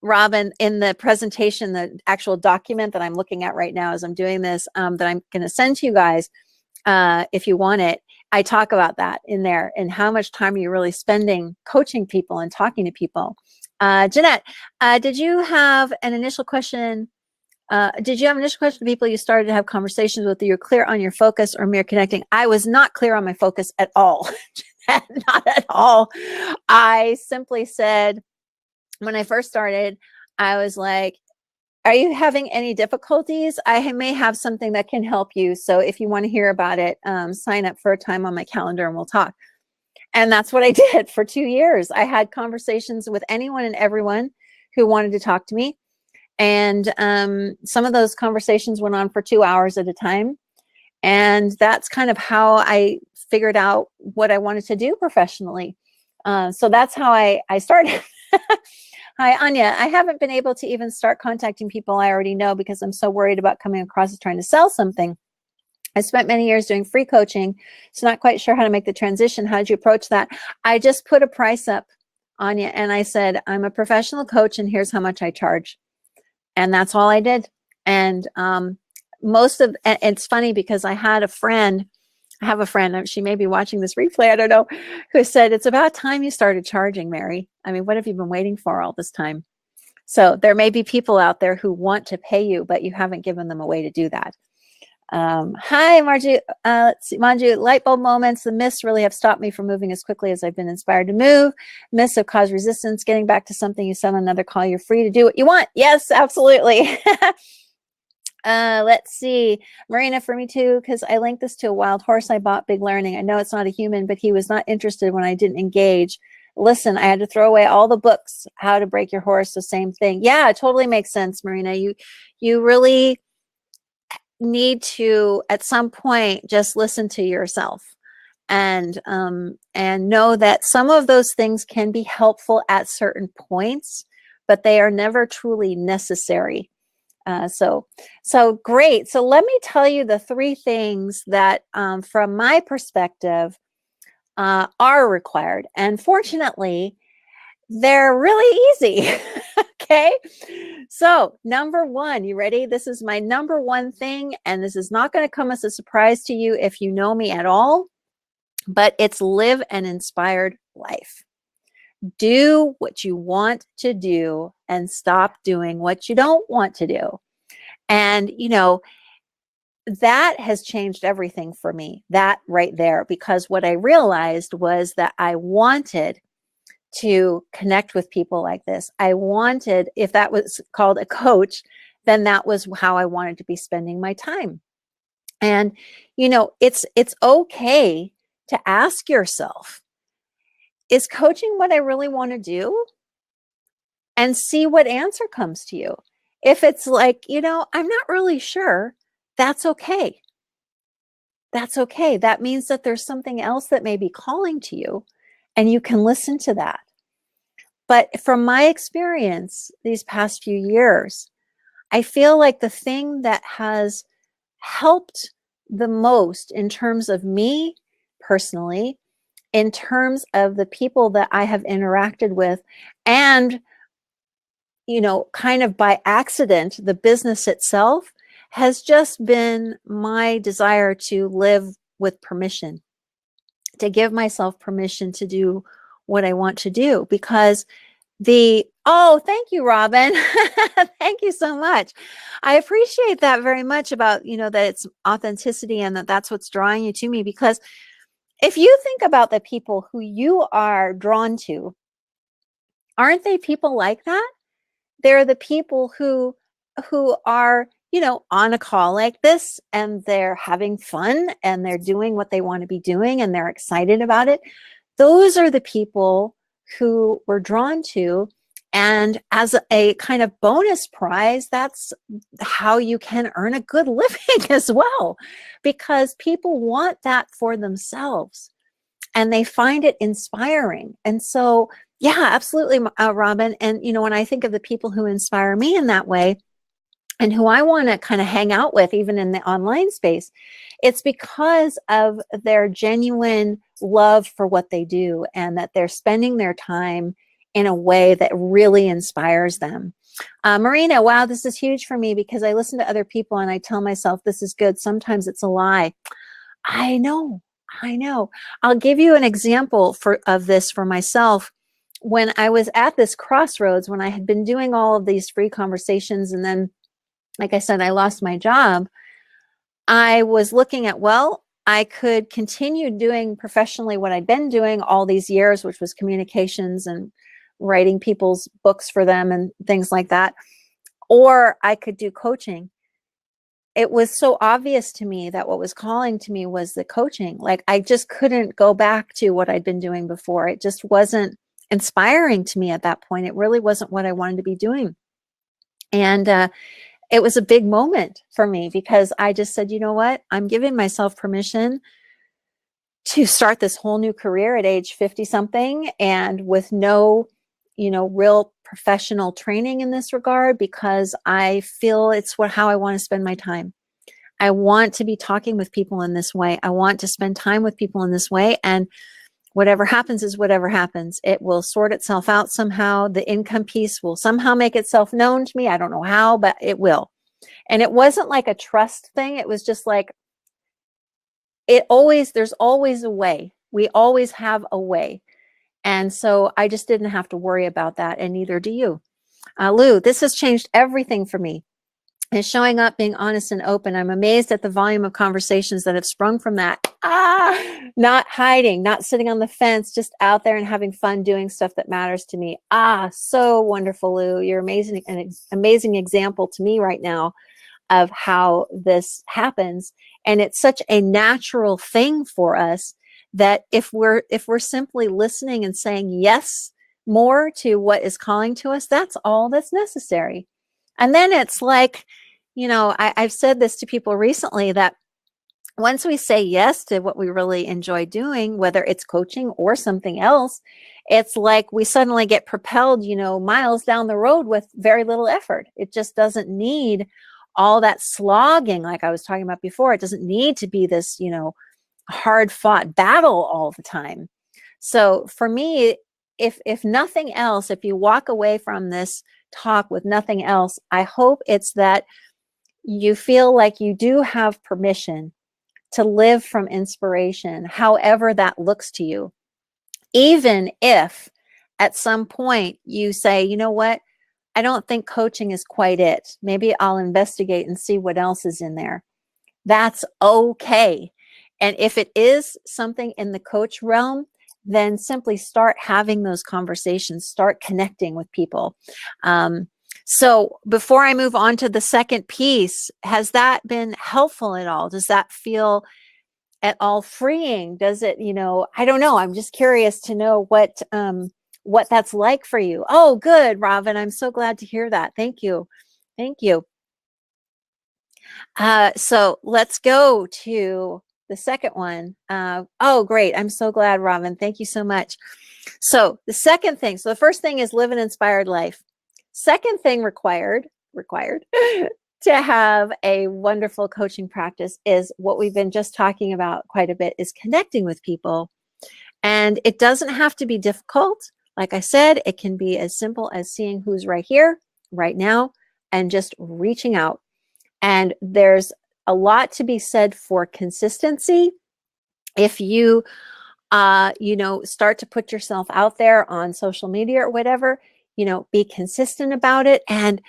Robin, in the presentation, the actual document that I'm looking at right now as I'm doing this, that I'm going to send to you guys, if you want it, I talk about that in there and how much time are you really spending coaching people and talking to people. Jeanette, did you have an initial question? Did you have an initial question to people you started to have conversations with? You're clear on your focus or mere connecting? I was not clear on my focus at all. Not at all. I simply said, when I first started, I was like, are you having any difficulties? I may have something that can help you. So if you want to hear about it, sign up for a time on my calendar and we'll talk. And that's what I did for 2 years. I had conversations with anyone and everyone who wanted to talk to me. And some of those conversations went on for 2 hours at a time. And that's kind of how I figured out what I wanted to do professionally. So that's how I started. Hi, Anya. I haven't been able to even start contacting people I already know because I'm so worried about coming across as trying to sell something. I spent many years doing free coaching, so not quite sure how to make the transition. How did you approach that? I just put a price up, Anya, and I said, I'm a professional coach and here's how much I charge. And that's all I did. And it's funny because I have a friend, she may be watching this replay, I don't know, who said, it's about time you started charging, Mary. I mean, what have you been waiting for all this time? So there may be people out there who want to pay you, but you haven't given them a way to do that. Hi, Margie. Let's see, Manju, light bulb moments. The myths really have stopped me from moving as quickly as I've been inspired to move. Myths have caused resistance. Getting back to something you said on another call, you're free to do what you want. Yes, absolutely. Let's see, Marina, for me too, because I linked this to a wild horse I bought. Big learning. I know it's not a human, but he was not interested when I didn't engage. Listen, I had to throw away all the books. How to Break Your Horse, the same thing. Yeah, it totally makes sense, Marina. You really need to, at some point, just listen to yourself and know that some of those things can be helpful at certain points, but they are never truly necessary. So great. So let me tell you the 3 things that, from my perspective, are required. And fortunately, they're really easy. Okay. So number 1, you ready? This is my number 1 thing, and this is not going to come as a surprise to you if you know me at all. but it's live an inspired life. Do what you want to do and stop doing what you don't want to do. And, that has changed everything for me, that right there, because what I realized was that I wanted to connect with people like this. I wanted, if that was called a coach, then that was how I wanted to be spending my time. And, it's okay to ask yourself, is coaching what I really want to do? And see what answer comes to you. If it's like, I'm not really sure, that's okay. That's okay. That means that there's something else that may be calling to you, and you can listen to that. But from my experience these past few years, I feel like the thing that has helped the most in terms of me personally, in terms of the people that I have interacted with, and kind of by accident, the business itself has just been my desire to live with permission, to give myself permission to do what I want to do. Because thank you, Robin. Thank you so much. I appreciate that very much about, that it's authenticity and that's what's drawing you to me. Because if you think about the people who you are drawn to, aren't they people like that? They're the people who are, on a call like this, and they're having fun and they're doing what they want to be doing and they're excited about it. Those are the people who we're drawn to. And as a kind of bonus prize, that's how you can earn a good living as well, because people want that for themselves and they find it inspiring. And so, yeah, absolutely, Robin. And, when I think of the people who inspire me in that way and who I want to kind of hang out with, even in the online space, it's because of their genuine love for what they do and that they're spending their time in a way that really inspires them. Marina, wow, this is huge for me because I listen to other people and I tell myself this is good. Sometimes it's a lie. I know. I'll give you an example of this for myself. When I was at this crossroads, when I had been doing all of these free conversations, and then, like I said, I lost my job, I was looking at, well, I could continue doing professionally what I'd been doing all these years, which was communications and writing people's books for them and things like that, or I could do coaching. It was so obvious to me that what was calling to me was the coaching. Like, I just couldn't go back to what I'd been doing before. It just wasn't inspiring to me at that point. It really wasn't what I wanted to be doing. And it was a big moment for me because I just said, you know what? I'm giving myself permission to start this whole new career at age 50 something and with no, real professional training in this regard, because I feel it's how I want to spend my time. I want to be talking with people in this way. I want to spend time with people in this way. And whatever happens is whatever happens. It will sort itself out somehow. The income piece will somehow make itself known to me. I don't know how, but it will. And it wasn't like a trust thing. It was just like, there's always a way. We always have a way. And so I just didn't have to worry about that. And neither do you. Lou, this has changed everything for me. And showing up, being honest and open. I'm amazed at the volume of conversations that have sprung from that. Not hiding, not sitting on the fence, just out there and having fun doing stuff that matters to me. So wonderful, Lou. You're amazing, an amazing example to me right now of how this happens. And it's such a natural thing for us that if we're simply listening and saying yes more to what is calling to us, that's all that's necessary. And then it's like, I've said this to people recently, that once we say yes to what we really enjoy doing, whether it's coaching or something else, it's like we suddenly get propelled, miles down the road with very little effort. It just doesn't need all that slogging like I was talking about before. It doesn't need to be this, hard fought battle all the time. So for me, if nothing else, if you walk away from this talk with nothing else, I hope it's that you feel like you do have permission to live from inspiration, however that looks to you. Even if at some point you say, you know what, I don't think coaching is quite it. Maybe I'll investigate and see what else is in there. That's okay. And if it is something in the coach realm, then simply start having those conversations, start connecting with people. So before I move on to the second piece, has that been helpful at all? Does that feel at all freeing? Does it, I don't know. I'm just curious to know what that's like for you. Oh, good, Robin. I'm so glad to hear that. Thank you. Thank you. So let's go to the second one. Oh, great. I'm so glad, Robin. Thank you so much. So the second thing, so the first thing is live an inspired life. Second thing required to have a wonderful coaching practice is what we've been just talking about quite a bit, is connecting with people. And it doesn't have to be difficult. Like I said, it can be as simple as seeing who's right here, right now, and just reaching out. And there's a lot to be said for consistency. If you, start to put yourself out there on social media or whatever, be consistent about it and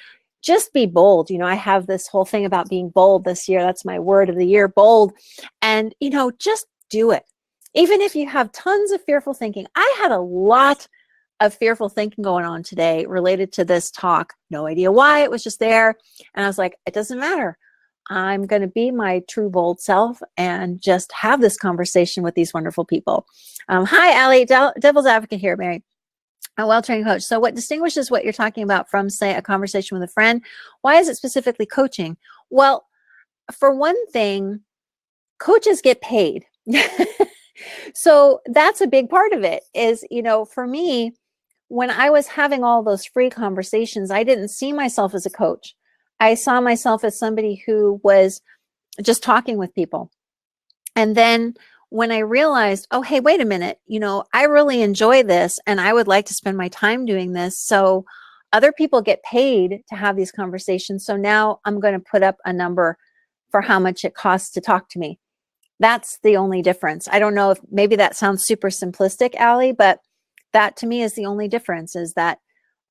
just be bold. I have this whole thing about being bold this year. That's my word of the year, bold. And, just do it. Even if you have tons of fearful thinking. I had a lot of fearful thinking going on today related to this talk. No idea why, it was just there. And I was like, it doesn't matter. I'm going to be my true bold self and just have this conversation with these wonderful people. Hi, Allie, Devil's Advocate here, Mary. A well-trained coach. So what distinguishes what you're talking about from, say, a conversation with a friend? Why is it specifically coaching? Well, for one thing, coaches get paid. So that's a big part of it is, for me, when I was having all those free conversations, I didn't see myself as a coach. I saw myself as somebody who was just talking with people. And then when I realized, oh, hey, wait a minute, I really enjoy this and I would like to spend my time doing this. So other people get paid to have these conversations. So now I'm going to put up a number for how much it costs to talk to me. That's the only difference. I don't know if maybe that sounds super simplistic, Allie, but that to me is the only difference, is that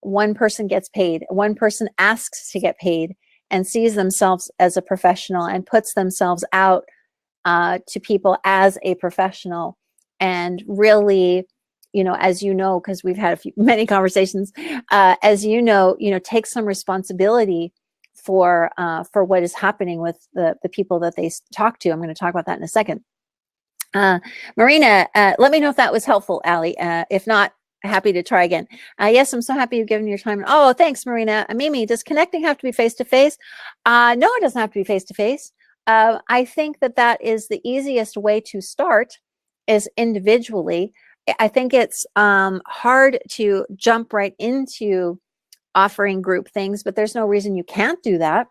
one person gets paid, one person asks to get paid and sees themselves as a professional and puts themselves out to people as a professional, and really, as because we've had many conversations, as take some responsibility for what is happening with the people that they talk to. I'm going to talk about that in a second. Marina, let me know if that was helpful, Allie. If not, happy to try again. Yes, I'm so happy you've given your time. Oh, thanks, Marina. Mimi, does connecting have to be face-to-face? No, it doesn't have to be face-to-face. I think that is the easiest way to start, is individually. I think it's hard to jump right into offering group things, but there's no reason you can't do that.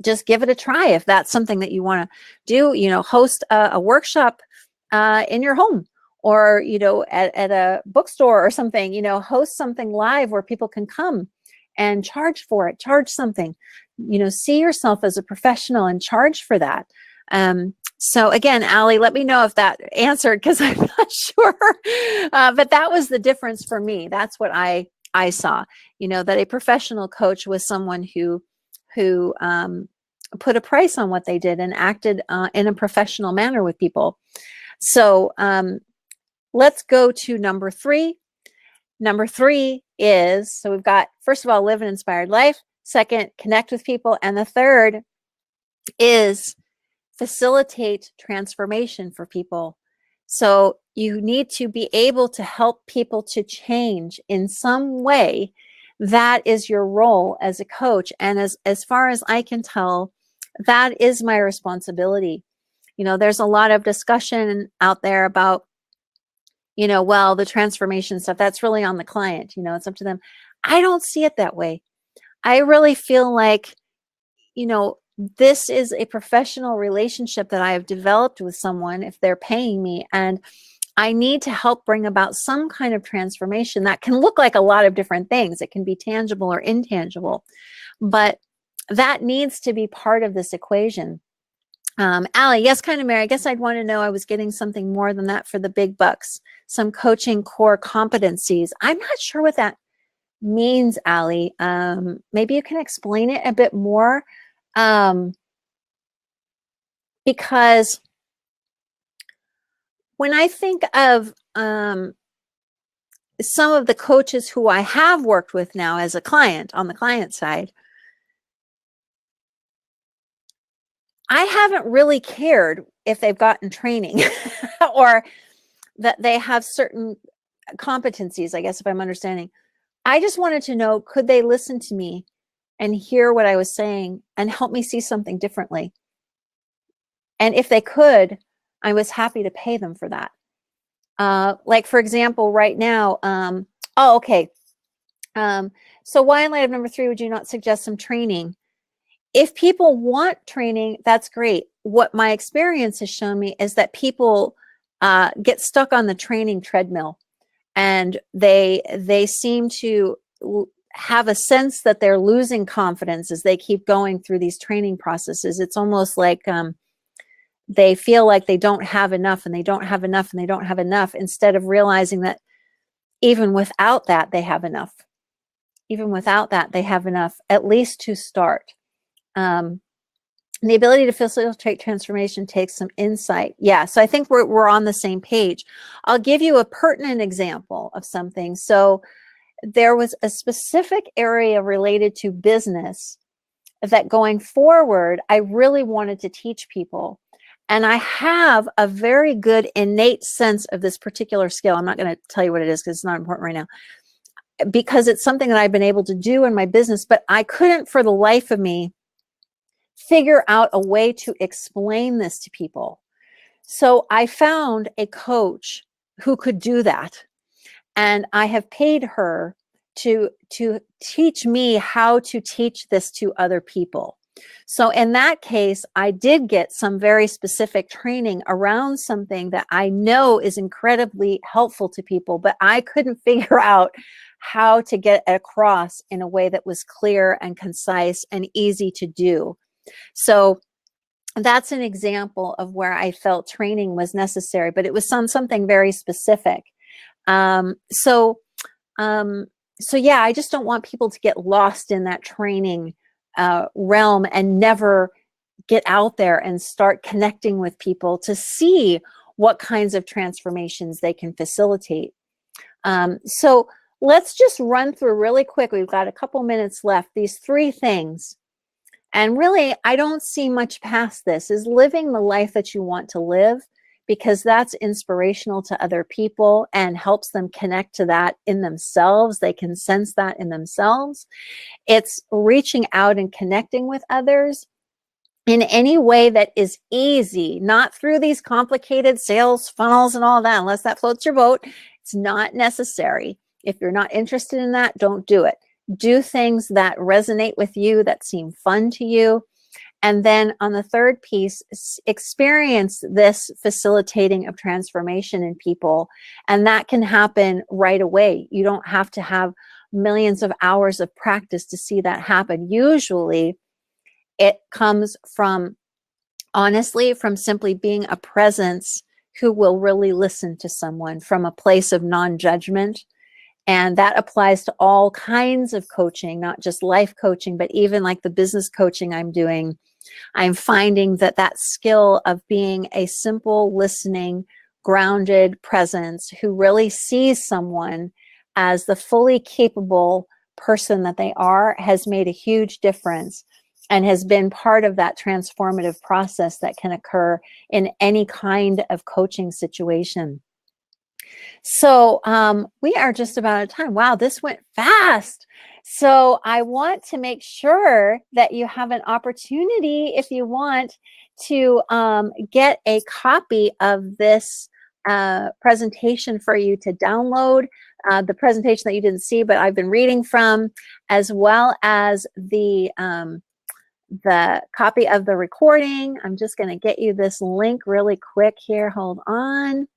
Just give it a try if that's something that you want to do. Host a workshop in your home, or at a bookstore or something. Host something live where people can come and charge for it. Charge something. See yourself as a professional and charge for that. So again, Allie, let me know if that answered, because I'm not sure. But that was the difference for me. That's what I saw. That a professional coach was someone who put a price on what they did and acted in a professional manner with people. So let's go to number 3. Number 3 is, so we've got, first of all, live an inspired life. Second, connect with people. And the third is facilitate transformation for people. So you need to be able to help people to change in some way. That is your role as a coach. And as far as I can tell, that is my responsibility. There's a lot of discussion out there about, well, the transformation stuff, that's really on the client. It's up to them. I don't see it that way. I really feel like, this is a professional relationship that I have developed with someone, if they're paying me, and I need to help bring about some kind of transformation that can look like a lot of different things. It can be tangible or intangible, but that needs to be part of this equation. Allie, yes, kind of, Mary. I guess I'd want to know I was getting something more than that for the big bucks. Some coaching core competencies. I'm not sure what that means, Allie. Maybe you can explain it a bit more. Because when I think of some of the coaches who I have worked with now as a client, on the client side, I haven't really cared if they've gotten training or that they have certain competencies, I guess, if I'm understanding. I just wanted to know, could they listen to me and hear what I was saying and help me see something differently? And if they could, I was happy to pay them for that. Like, for example, right now, oh, okay. So why in light of number 3, would you not suggest some training? If people want training, that's great. What my experience has shown me is that people get stuck on the training treadmill, and they seem to have a sense that they're losing confidence as they keep going through these training processes. It's almost like they feel like they don't have enough, and they don't have enough, and they don't have enough, instead of realizing that even without that, they have enough. Even without that, they have enough, at least to start. The ability to facilitate transformation takes some insight. Yeah, so I think we're on the same page. I'll give you a pertinent example of something. So there was a specific area related to business that going forward, I really wanted to teach people. And I have a very good innate sense of this particular skill. I'm not going to tell you what it is because it's not important right now, because it's something that I've been able to do in my business, but I couldn't for the life of me figure out a way to explain this to people. So I found a coach who could do that. And I have paid her to teach me how to teach this to other people. So in that case, I did get some very specific training around something that I know is incredibly helpful to people, but I couldn't figure out how to get it across in a way that was clear and concise and easy to do. So that's an example of where I felt training was necessary, but it was something very specific. So yeah, I just don't want people to get lost in that training realm and never get out there and start connecting with people to see what kinds of transformations they can facilitate. So let's just run through really quick. We've got a couple minutes left. These 3 things. And really, I don't see much past this, is living the life that you want to live, because that's inspirational to other people and helps them connect to that in themselves. They can sense that in themselves. It's reaching out and connecting with others in any way that is easy, not through these complicated sales funnels and all that, unless that floats your boat. It's not necessary. If you're not interested in that, don't do it. Do things that resonate with you, that seem fun to you. And then on the 3rd piece, experience this facilitating of transformation in people. And that can happen right away. You don't have to have millions of hours of practice to see that happen. Usually it comes from, honestly, from simply being a presence who will really listen to someone from a place of non-judgment. And that applies to all kinds of coaching, not just life coaching, but even like the business coaching I'm doing. I'm finding that that skill of being a simple, listening, grounded presence who really sees someone as the fully capable person that they are has made a huge difference and has been part of that transformative process that can occur in any kind of coaching situation. So we are just about out of time. Wow, this went fast. So I want to make sure that you have an opportunity, if you want, to get a copy of this presentation for you to download, the presentation that you didn't see, but I've been reading from, as well as the copy of the recording. I'm just going to get you this link really quick here. Hold on.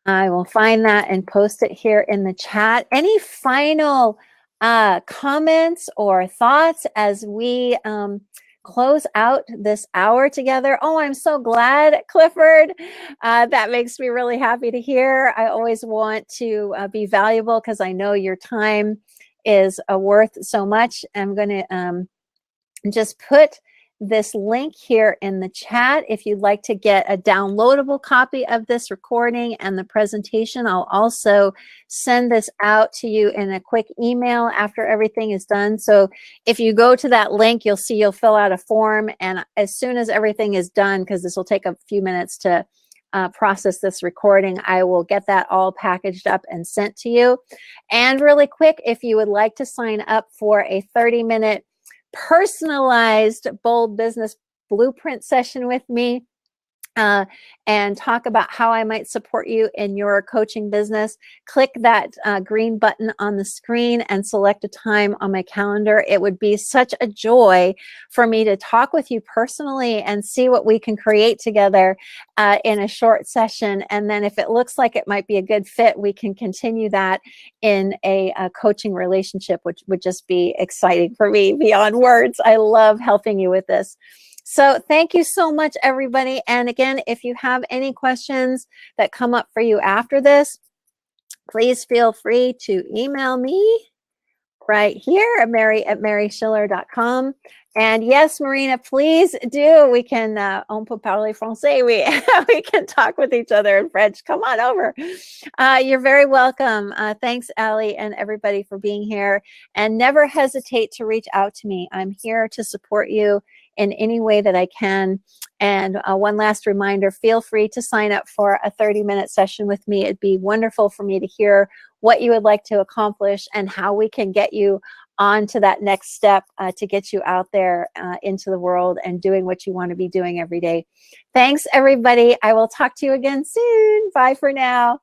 I will find that and post it here in the chat. Any final comments or thoughts as we close out this hour together. Oh, I'm so glad, Clifford. That makes me really happy to hear. I always want to be valuable because I know your time is worth so much. I'm going to just put this link here in the chat if you'd like to get a downloadable copy of this recording and the presentation. I'll also send this out to you in a quick email after everything is done. So if you go to that link, you'll see you'll fill out a form, and as soon as everything is done, because this will take a few minutes to process this recording, I will get that all packaged up and sent to you. And really quick, if you would like to sign up for a 30-minute personalized bold business blueprint session with me and talk about how I might support you in your coaching business, click that green button on the screen and select a time on my calendar. It would be such a joy for me to talk with you personally and see what we can create together in a short session. And then if it looks like it might be a good fit, we can continue that in a coaching relationship, which would just be exciting for me beyond words. I love helping you with this. So thank you so much, everybody. And again, if you have any questions that come up for you after this, please feel free to email me right here at mary@maryschiller.com. And yes, Marina, please do. We can, on peut parler français. We can talk with each other in French. Come on over. You're very welcome. Thanks, Allie, and everybody for being here. And never hesitate to reach out to me. I'm here to support you in any way that I can. And one last reminder, feel free to sign up for a 30-minute session with me. It'd be wonderful for me to hear what you would like to accomplish and how we can get you on to that next step to get you out there into the world and doing what you want to be doing every day. Thanks, everybody. I will talk to you again soon. Bye for now.